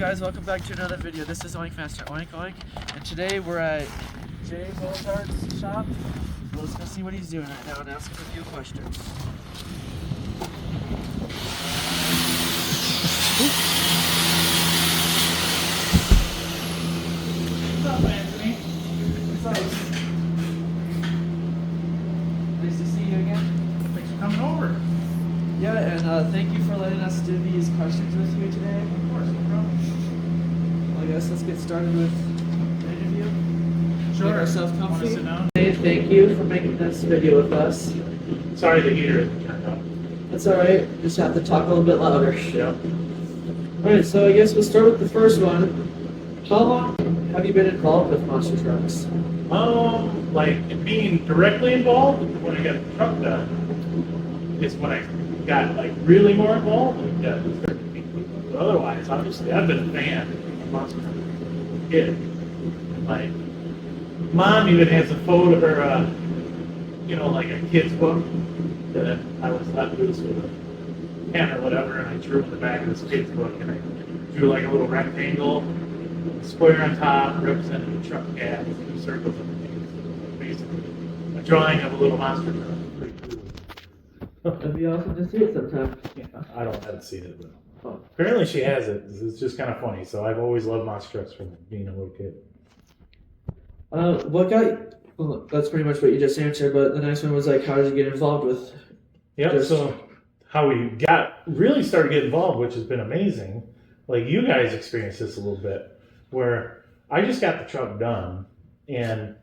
Guys, welcome back to another video. This is Oink Master Oink Oink, and today we're at Jay Bozart's shop. So let's go see what he's doing right now and ask him a few questions. What's up, Anthony? What's up? Nice to see you again. Thanks for coming over. Yeah, and thank you for letting us do these questions with you today. Of course, no problem. Well, I guess let's get started with the interview. Sure. Make ourselves comfy. Want to sit down? Hey, thank you for making this video with us. Sorry the heater isn't turned up. That's alright, just have to talk a little bit louder. Yeah. Alright, so I guess we'll start with the first one. How long have you been involved with monster trucks? Like being directly involved when I got the truck done is when I got like really more involved. But otherwise, obviously, I've been a fan of monster trucks as a kid. And like, mom even has a photo or like a kid's book that I was let loose with a pen or whatever, and I drew in the back of this kid's book, and I drew like a little rectangle, a square on top representing the truck cab, with 2 circles underneath. Basically, a drawing of a little monster truck. Pretty cool. That'd be awesome to see it sometime. Yeah, I haven't seen it, but Oh. apparently she has it. It's just kind of funny. So I've always loved monster trucks from being a little kid. What got, well, that's pretty much what you just answered, but the next one was like, how did you get involved with? Yep. Just- So how we really started getting involved, which has been amazing. Like you guys experienced this a little bit, where I just got the truck done, and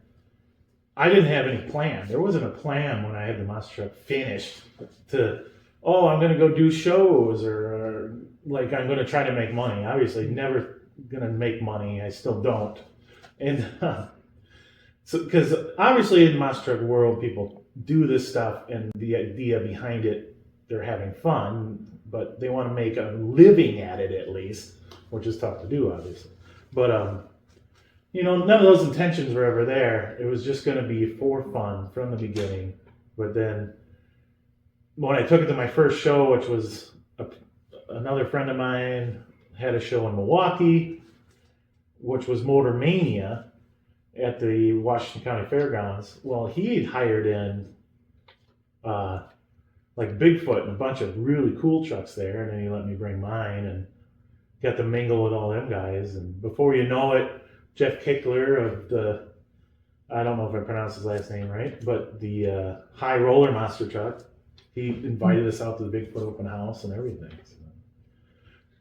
I didn't have any plan. There wasn't a plan when I had the monster truck finished to, I'm going to go do shows or like I'm going to try to make money. Obviously, never going to make money. I still don't. And so, because obviously in the monster truck world, people do this stuff and the idea behind it, they're having fun, but they want to make a living at it at least, which is tough to do, obviously. But, none of those intentions were ever there. It was just going to be for fun from the beginning. But then when I took it to my first show, which was another friend of mine had a show in Milwaukee, which was Motor Mania at the Washington County Fairgrounds. Well, he hired in like Bigfoot and a bunch of really cool trucks there, and then he let me bring mine and got to mingle with all them guys. And before you know it, Jeff Kickler of the, I don't know if I pronounced his last name right, but the High Roller Monster Truck, he invited us out to the Bigfoot open house and everything. So,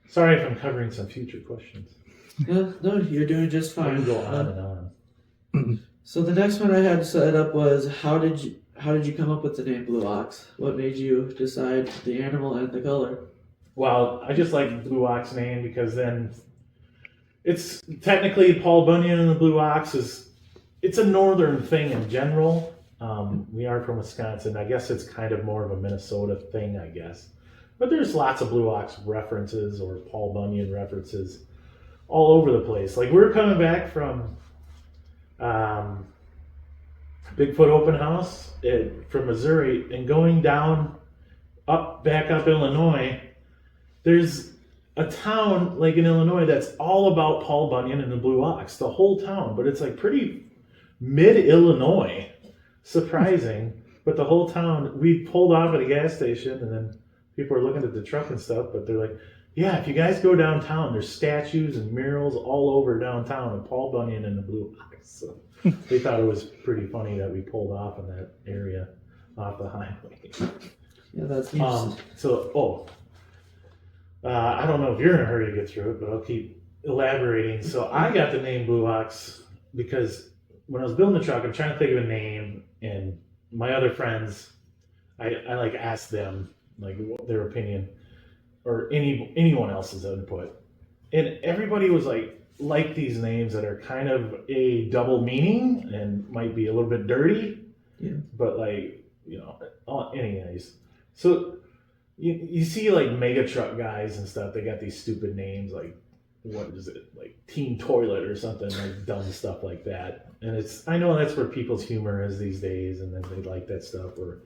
sorry if I'm covering some future questions. Yeah, no, you're doing just I fine. can go on and on. So the next one I had set up was, how did you come up with the name Blue Ox? What made you decide the animal and the color? Well, I just like the Blue Ox name because then it's technically Paul Bunyan and the Blue Ox it's a northern thing in general. We are from Wisconsin. I guess it's kind of more of a Minnesota thing, I guess. But there's lots of Blue Ox references or Paul Bunyan references all over the place. Like we're coming back from Bigfoot Open House from Missouri and going down back up Illinois. There's a town like in Illinois that's all about Paul Bunyan and the Blue Ox, the whole town, but it's like pretty mid-Illinois. Surprising, but the whole town, we pulled off at a gas station and then people are looking at the truck and stuff, but they're like, yeah, if you guys go downtown, there's statues and murals all over downtown of Paul Bunyan and the Blue Ox. So they thought it was pretty funny that we pulled off in that area off the highway. Yeah, that's interesting. I don't know if you're in a hurry to get through it, but I'll keep elaborating. So I got the name Blue Ox because when I was building the truck, I'm trying to think of a name, and my other friends, I like asked them like their opinion or anyone else's input, and everybody was like these names that are kind of a double meaning and might be a little bit dirty, but anyways. So you see like mega truck guys and stuff, they got these stupid names like, what is it, like Teen Toilet or something, like dumb stuff like that. And I know that's where people's humor is these days, and then they like that stuff. Or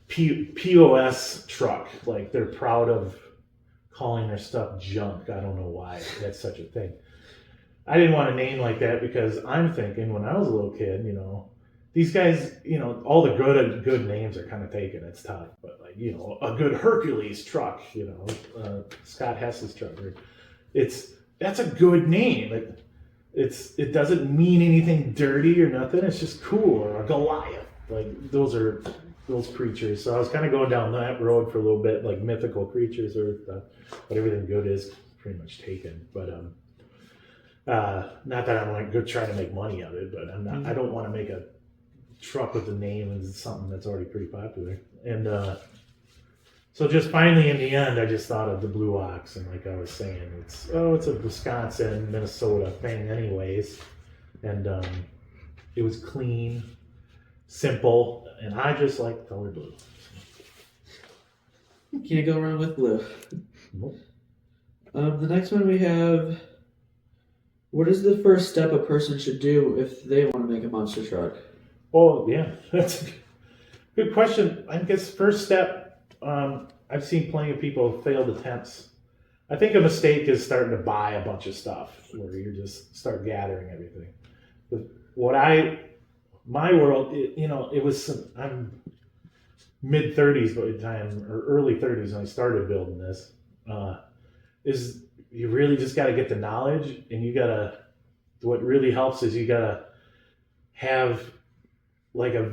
POS truck, like they're proud of calling their stuff junk. I don't know why that's such a thing. I didn't want a name like that because I'm thinking when I was a little kid, these guys, all the good names are kind of taken. It's tough, but like, a good Hercules truck, Scott Hess's truck. That's a good name. It doesn't mean anything dirty or nothing. It's just cool. Or a Goliath. Like those are those creatures. So I was kind of going down that road for a little bit, like mythical creatures, but everything good is pretty much taken. But not that I'm like good trying to make money out of it, but I'm not. I don't want to make a truck with a name and something that's already pretty popular. And so just finally in the end, I just thought of the Blue Ox, and like I was saying, it's a Wisconsin, Minnesota thing, anyways. And it was clean, simple, and I just like color blue. Can't go wrong with blue. Nope. The next one we have. What is the first step a person should do if they want to make a monster truck? Oh, yeah, that's a good question. I guess first step, I've seen plenty of people failed attempts. I think a mistake is starting to buy a bunch of stuff where you just start gathering everything. My world, I'm mid 30s by the time, or early 30s when I started building this, is you really just got to get the knowledge, and what really helps is you got to have like a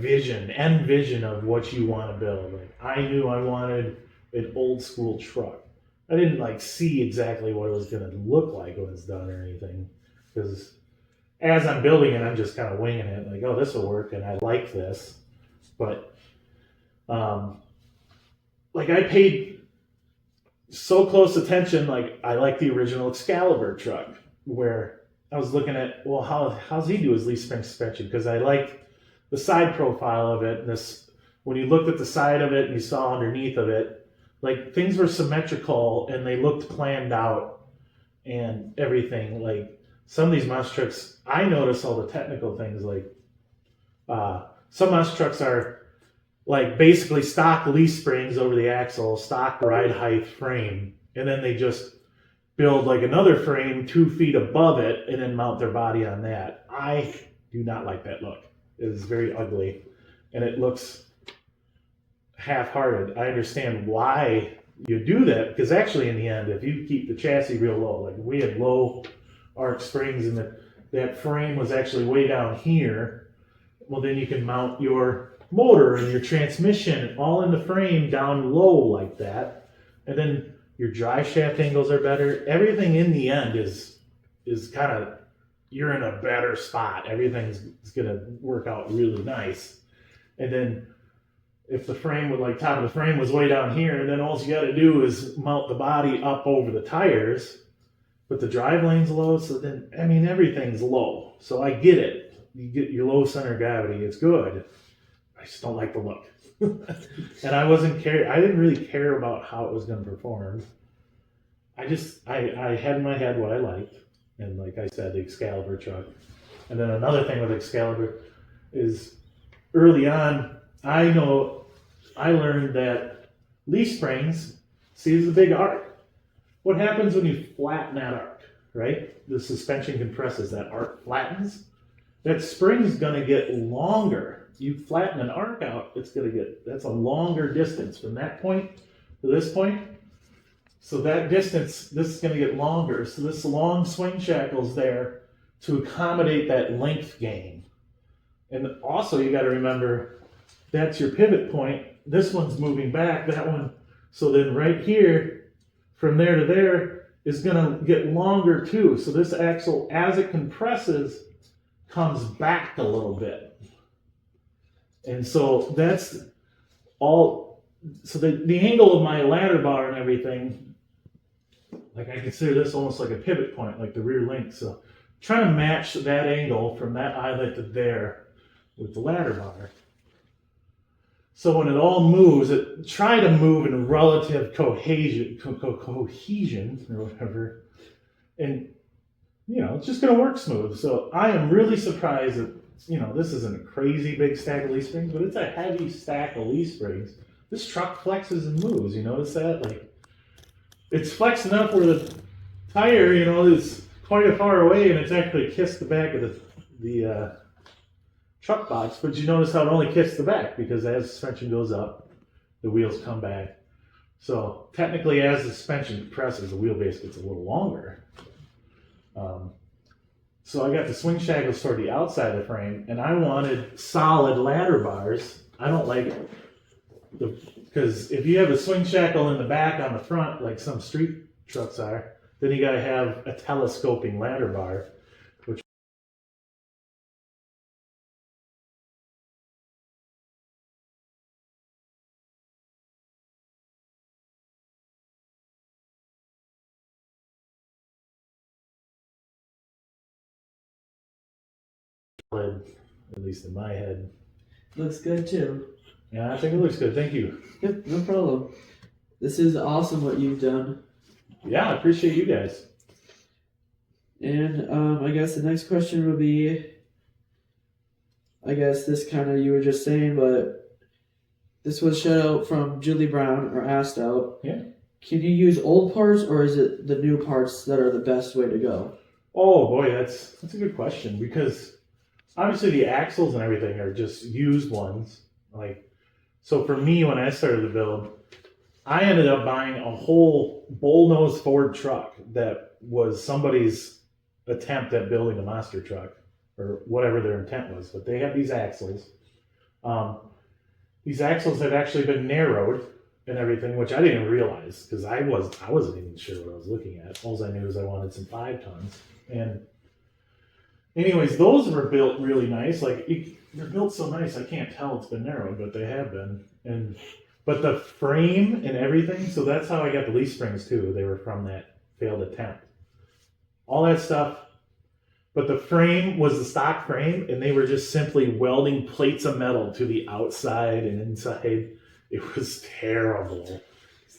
end vision of what you want to build. Like I knew I wanted an old school truck. I didn't like see exactly what it was going to look like when it's done or anything, because as I'm building it, I'm just kind of winging it. Like, oh, this will work, and I like this. But like I paid so close attention. Like I like the original Excalibur truck, where I was looking at, well, how's he do his leaf spring suspension? Because I liked the side profile of it, and when you looked at the side of it and you saw underneath of it, like things were symmetrical and they looked planned out and everything. Like some of these monster trucks, I notice all the technical things. Like some monster trucks are like basically stock leaf springs over the axle, stock ride height frame, and then they just build like another frame 2 feet above it and then mount their body on that. I do not like that look. It is very ugly, and it looks half-hearted. I understand why you do that, because actually in the end, if you keep the chassis real low, like we had low arc springs and that frame was actually way down here, well then you can mount your motor and your transmission all in the frame down low like that, and then your drive shaft angles are better. Everything in the end is kind of, you're in a better spot. Everything's going to work out really nice. And then if the frame would, like top of the frame was way down here, and then all you got to do is mount the body up over the tires, but the drive lane's low, so then, I mean, everything's low. So I get it. You get your low center of gravity. It's good. I just don't like the look. And I didn't really care about how it was going to perform. I had in my head what I liked. And like I said, the Excalibur truck. And then another thing with Excalibur is early on, I learned that leaf springs, see, there's a big arc. What happens when you flatten that arc, right? The suspension compresses, that arc flattens. That spring's gonna get longer. You flatten an arc out, that's a longer distance from that point to this point. So that distance, this is going to get longer. So this long swing shackle's there to accommodate that length gain. And also you got to remember, that's your pivot point. This one's moving back, that one. So then right here, from there to there, is going to get longer too. So this axle, as it compresses, comes back a little bit. And so that's all. So the angle of my ladder bar and everything, like I consider this almost like a pivot point, like the rear link. So trying to match that angle from that eyelet to there with the ladder bar. So when it all moves, try to move in relative cohesion or whatever. And, it's just going to work smooth. So I am really surprised that, this isn't a crazy big stack of leaf springs, but it's a heavy stack of leaf springs. This truck flexes and moves. You notice that? Like, it's flexed enough where the tire, is quite a far away, and it's actually kissed the back of the truck box. But you notice how it only kissed the back, because as the suspension goes up, the wheels come back. So technically, as the suspension compresses, the wheelbase gets a little longer. So I got the swing shackles toward the outside of the frame, and I wanted solid ladder bars. I don't like because if you have a swing shackle in the back on the front, like some street trucks are, then you got to have a telescoping ladder bar, which at least in my head. Looks good too. Yeah, I think it looks good. Thank you. Yep, no problem. This is awesome what you've done. Yeah, I appreciate you guys. And I guess the next question would be, I guess this kind of you were just saying, but this was shut out from Julie Brown, or asked out. Yeah. Can you use old parts, or is it the new parts that are the best way to go? Oh boy, that's a good question, because obviously the axles and everything are just used ones. So for me, when I started the build, I ended up buying a whole bullnose Ford truck that was somebody's attempt at building a monster truck, or whatever their intent was. But they had these axles. These axles had actually been narrowed and everything, which I didn't realize, because I wasn't even sure what I was looking at. All I knew was I wanted some 5 tons. And anyways, those were built really nice. They're built so nice, I can't tell it's been narrowed, but they have been. But the frame and everything, so that's how I got the leaf springs too. They were from that failed attempt. All that stuff. But the frame was the stock frame, and they were just simply welding plates of metal to the outside and inside. It was terrible.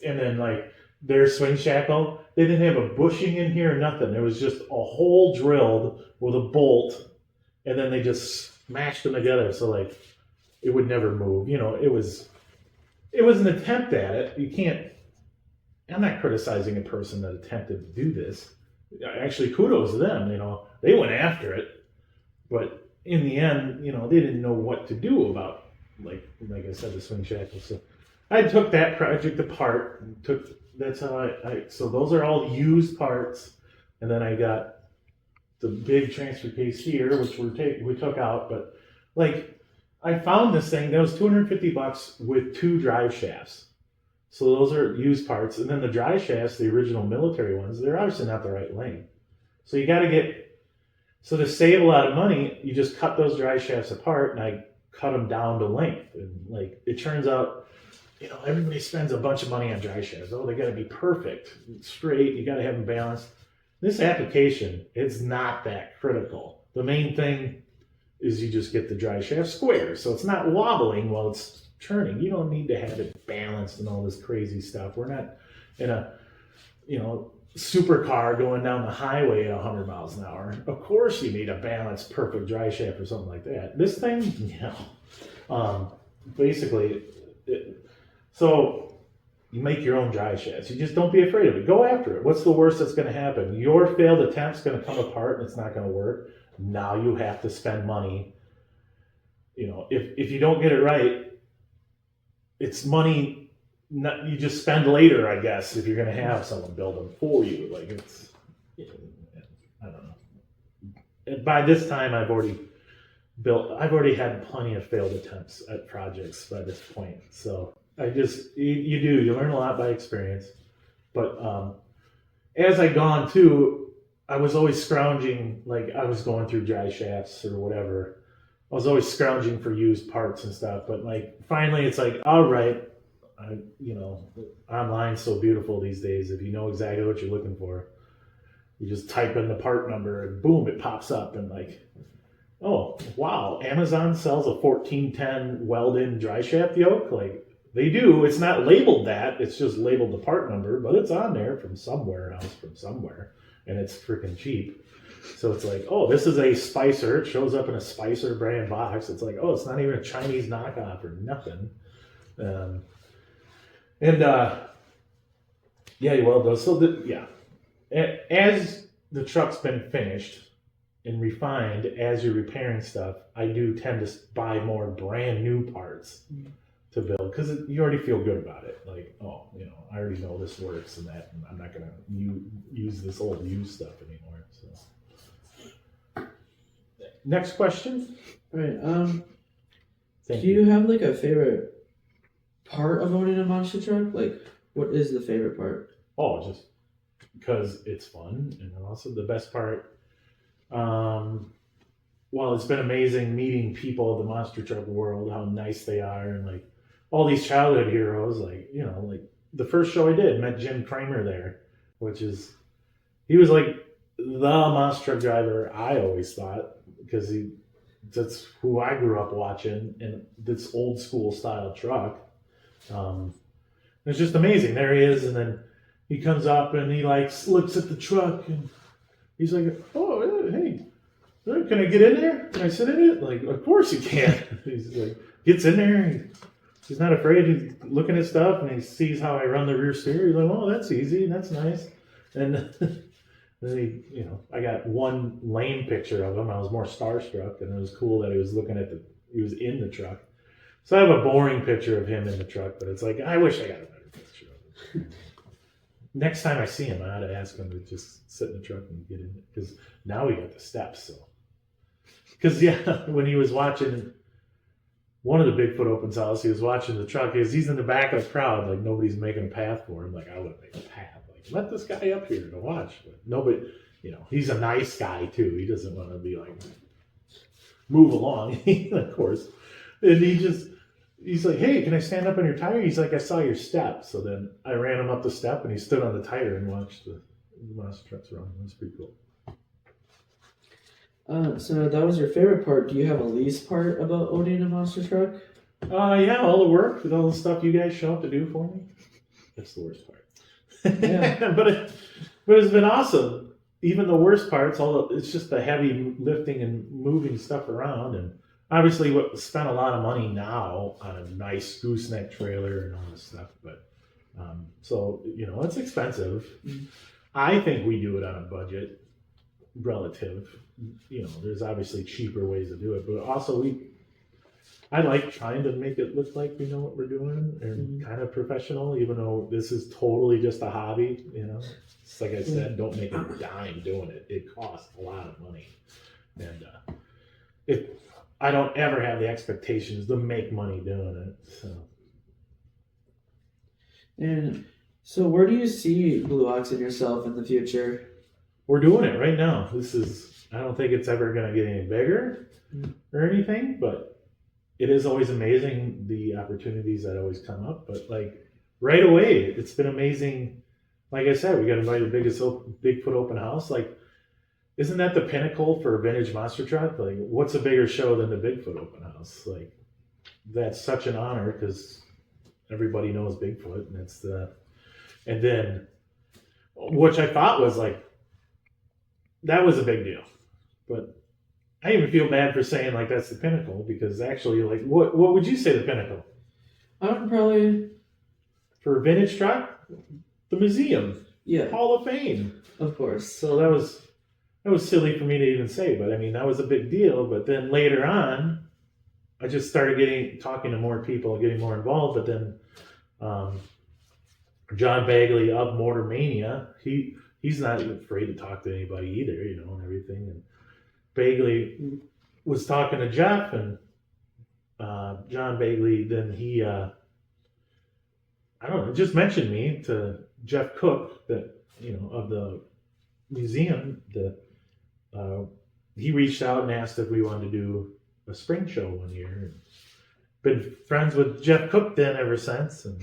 And then their swing shackle, they didn't have a bushing in here or nothing. There was just a hole drilled with a bolt, and then they just smashed them together so it would never move. It was an attempt at it. I'm not criticizing a person that attempted to do this. Actually, kudos to them. They went after it, but in the end, they didn't know what to do about, like I said, the swing shackle. So I took that project apart and that's how so those are all used parts. And then I got the big transfer case here, which we took out, but I found this thing that was $250 with 2 drive shafts. So those are used parts. And then the drive shafts, the original military ones, they're obviously not the right length. So you got to so to save a lot of money, you just cut those drive shafts apart, and I cut them down to length. And it turns out, everybody spends a bunch of money on drive shafts. Oh, they got to be perfect, straight. You got to have them balanced. This application, it's not that critical. The main thing is you just get the drive shaft square, so it's not wobbling while it's turning. You don't need to have it balanced and all this crazy stuff. We're not in a supercar going down the highway at 100 miles an hour. Of course you need a balanced, perfect drive shaft or something like that. This thing, basically, so you make your own drive shafts. You just don't be afraid of it. Go after it. What's the worst that's going to happen? Your failed attempt's going to come apart and it's not going to work. Now you have to spend money. If you don't get it right, it's money you just spend later, I guess, if you're going to have someone build them for you. I don't know. By this time, I've already had plenty of failed attempts at projects by this point. So you learn a lot by experience. But as I gone too, I was always scrounging, I was going through dry shafts or whatever. I was always scrounging for used parts and stuff. But finally, it's all right. Online's so beautiful these days. If you know exactly what you're looking for, you just type in the part number and boom, it pops up. And oh wow, Amazon sells a 1410 weld-in dry shaft yoke. They do. It's not labeled that. It's just labeled the part number, but it's on there from some warehouse from somewhere, and it's freaking cheap. So it's oh, this is a Spicer. It shows up in a Spicer brand box. It's oh, it's not even a Chinese knockoff or nothing. Yeah, well, though. So as the truck's been finished and refined, as you're repairing stuff, I do tend to buy more brand new parts to build because you already feel good about it. Like, oh, I already know this works and that, and I'm not gonna use this old used stuff anymore. So, next question. All right. Thank Do you have like a favorite part of owning a monster truck? Like, what is the favorite part? Oh, just because it's fun, and also the best part. Well, it's been amazing meeting people of the monster truck world, how nice they are, and like all these childhood heroes. Like like the first show I did, met Jim Kramer there, which is he was like the monster truck driver I always thought because that's who I grew up watching, and this old school style truck. It's just amazing. There he is, and then he comes up and he like looks at the truck and he's like, "Oh, hey, can I get in there? Can I sit in it?" Like, of course you can. He's like, gets in there. He's not afraid. He's looking at stuff and he sees how I run the rear steer. He's like, "Oh, that's easy. That's nice." And then I got one lame picture of him. I was more starstruck, and it was cool that he was he was in the truck. So I have a boring picture of him in the truck, but it's like, I wish I got a better picture of him. Next time I see him, I ought to ask him to just sit in the truck and get in it, because now we got the steps. So, because when he was watching one of the Bigfoot Opens house, he was watching the truck. He's in the back of the crowd, like nobody's making a path for him. Like, I would make a path. Like, let this guy up here to watch. But nobody, he's a nice guy too. He doesn't want to be like, move along, of course. And he's like, "Hey, can I stand up on your tire?" He's like, "I saw your step." So then I ran him up the step and he stood on the tire and watched the monster trucks run. It was pretty cool. So that was your favorite part. Do you have a least part about owning a monster truck? Yeah, all the work with all the stuff you guys show up to do for me. That's the worst part. Yeah. but it's been awesome. Even the worst parts, it's just the heavy lifting and moving stuff around, and obviously we spent a lot of money now on a nice gooseneck trailer and all this stuff. But so it's expensive. Mm-hmm. I think we do it on a budget, relative. There's obviously cheaper ways to do it, but also I like trying to make it look like we know what we're doing and kind of professional, even though this is totally just a hobby. It's like I said, don't make a dime doing it. It costs a lot of money, and I don't ever have the expectations to make money doing it. And so, where do you see Blue Ox and yourself in the future? We're doing it right now. I don't think it's ever going to get any bigger or anything, but it is always amazing the opportunities that always come up. But like right away, it's been amazing. Like I said, we got invited to the biggest Bigfoot open house. Like, isn't that the pinnacle for a vintage monster truck? Like, what's a bigger show than the Bigfoot open house? Like, that's such an honor because everybody knows Bigfoot, and then, which I thought was like, that was a big deal. But I even feel bad for saying like that's the pinnacle, because actually, like, what would you say the pinnacle? I would probably, for a vintage truck, the museum, Hall of Fame, of course. So that was silly for me to even say, but I mean that was a big deal. But then later on, I just started talking to more people, getting more involved. But then John Bagley of Motor Mania, he's not even afraid to talk to anybody either, and everything. And Bagley was talking to Jeff, and John Bagley, then he, I don't know, just mentioned me to Jeff Cook, that, of the museum. He reached out and asked if we wanted to do a spring show one year. Been friends with Jeff Cook then ever since. And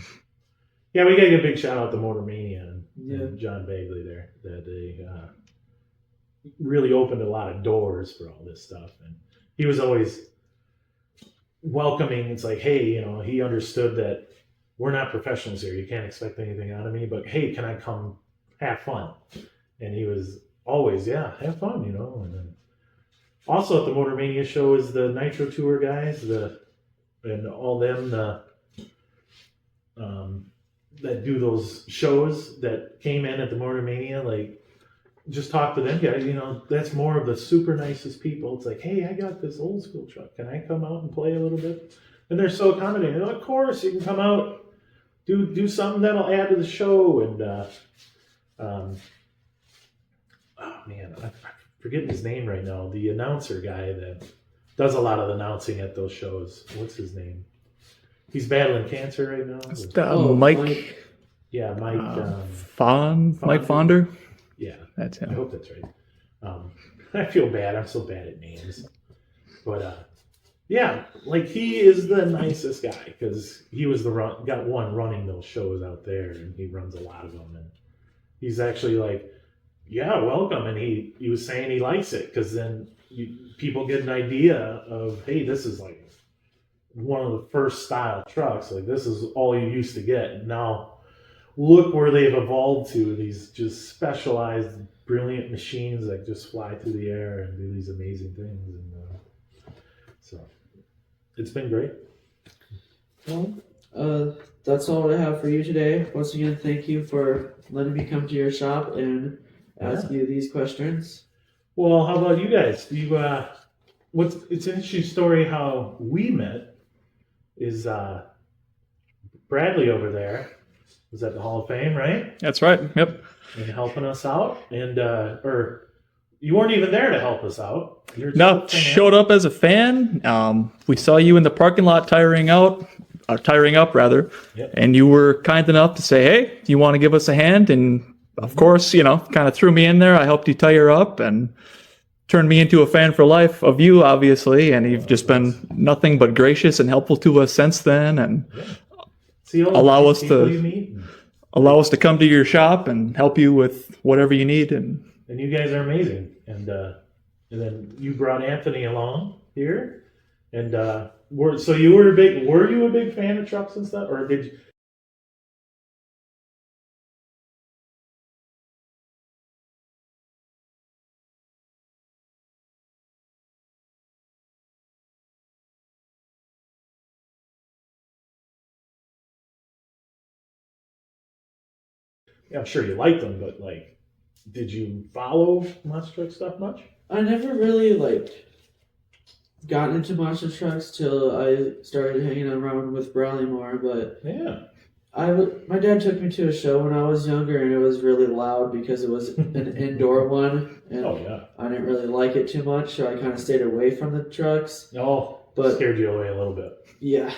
yeah, we got to give a big shout out to Motor Mania and John Bagley there, that they really opened a lot of doors for all this stuff. And he was always welcoming. It's like, hey, he understood that we're not professionals here. You can't expect anything out of me, but hey, can I come have fun? And he was always, have fun, And then also at the Motor Mania show is the Nitro Tour guys, and all them, that do those shows that came in at the Motor Mania, like, just talk to them guys. You know, that's more of the super nicest people. It's like, hey, I got this old school truck. Can I come out and play a little bit? And they're so accommodating. They're like, of course, you can come out, do something that'll add to the show. And oh man, I'm forgetting his name right now. The announcer guy that does a lot of announcing at those shows. What's his name? He's battling cancer right now. Mike. Yeah, Mike. Mike Fonder. Yeah, That's him. I hope that's right. I feel bad. I'm so bad at names. But yeah, like he is the nicest guy because he was got one running those shows out there, and he runs a lot of them. And he's actually like, yeah, welcome. And he was saying he likes it because then people get an idea of, hey, this is like one of the first style trucks. Like this is all you used to get. And now look where they've evolved to, these just specialized, brilliant machines that just fly through the air and do these amazing things. And so it's been great. Well, that's all I have for you today. Once again, thank you for letting me come to your shop and ask you these questions. Well, how about you guys? It's an interesting story how we met. Is Bradley over there was at the Hall of Fame, right? That's right. Yep. And helping us out, and or you weren't even there to help us out. No, showed up as a fan. We saw you in the parking lot tiring up rather, Yep. and you were kind enough to say, "Hey, do you want to give us a hand?" And of course, kind of threw me in there. I helped you tire up and turned me into a fan for life of you, obviously. And you've just been nothing but gracious and helpful to us since then. And allow us to come to your shop and help you with whatever you need. And you guys are amazing. And then you brought Anthony along here, and were you a big fan of trucks and stuff, or did you? I'm sure you liked them, but like, did you follow monster truck stuff much? I never really got into monster trucks till I started hanging around with Bradley more. But yeah, my dad took me to a show when I was younger, and it was really loud because it was an indoor one, and I didn't really like it too much, so I kind of stayed away from the trucks. But scared you away a little bit. Yeah.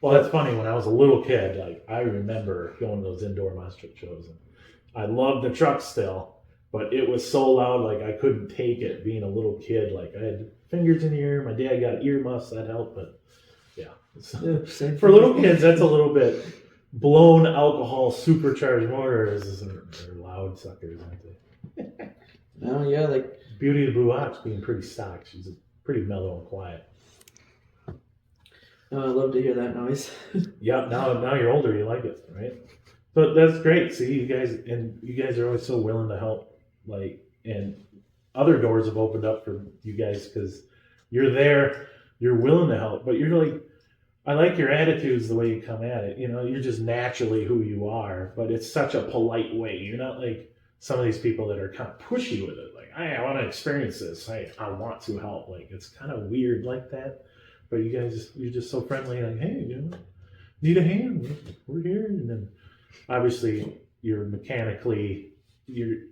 Well, that's funny. When I was a little kid, like I remember going to those indoor monster truck shows, and I loved the truck still, but it was so loud, like I couldn't take it being a little kid. Like I had fingers in the ear. My dad got earmuffs, that helped, but yeah. For little kids, that's a little bit blown alcohol supercharged motors. They're loud suckers, aren't they? Oh yeah, like Beauty of the Blue Ox being pretty stock. She's pretty mellow and quiet. I love to hear that noise. Yeah, now you're older, you like it, right? So that's great. See, you guys are always so willing to help. Like, and other doors have opened up for you guys because you're there, you're willing to help, but you're like, I like your attitudes, the way you come at it. You're just naturally who you are, but it's such a polite way. You're not like some of these people that are kind of pushy with it. Like, hey, I want to experience this. Hey, I want to help. Like, it's kind of weird like that. But you guys, you're just so friendly. Like, hey, need a hand? We're here. And then obviously you're mechanically, you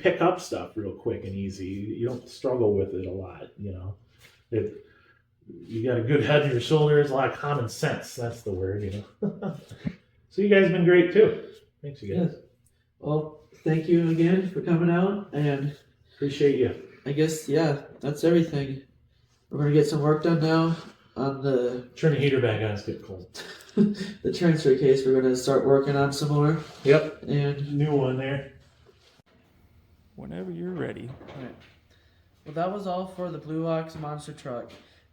pick up stuff real quick and easy. You don't struggle with it a lot. You got a good head on your shoulders, a lot of common sense. That's the word, So you guys have been great too. Thanks, you guys. Yes. Well, thank you again for coming out, and appreciate you. I guess, that's everything. We're going to get some work done now on the... Turn the heater back on, it's getting cold. The transfer case. We're going to start working on some more. Yep. And new one there. Whenever you're ready. All right. Well, that was all for the Blue Ox Monster Truck.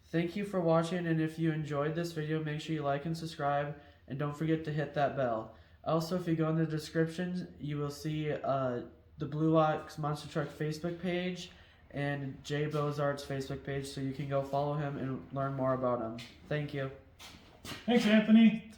Thank you for watching, and if you enjoyed this video, make sure you like and subscribe, and don't forget to hit that bell. Also, if you go in the description, you will see the Blue Ox Monster Truck Facebook page and Jay Bozart's Facebook page, so you can go follow him and learn more about him. Thank you. Thanks, Anthony.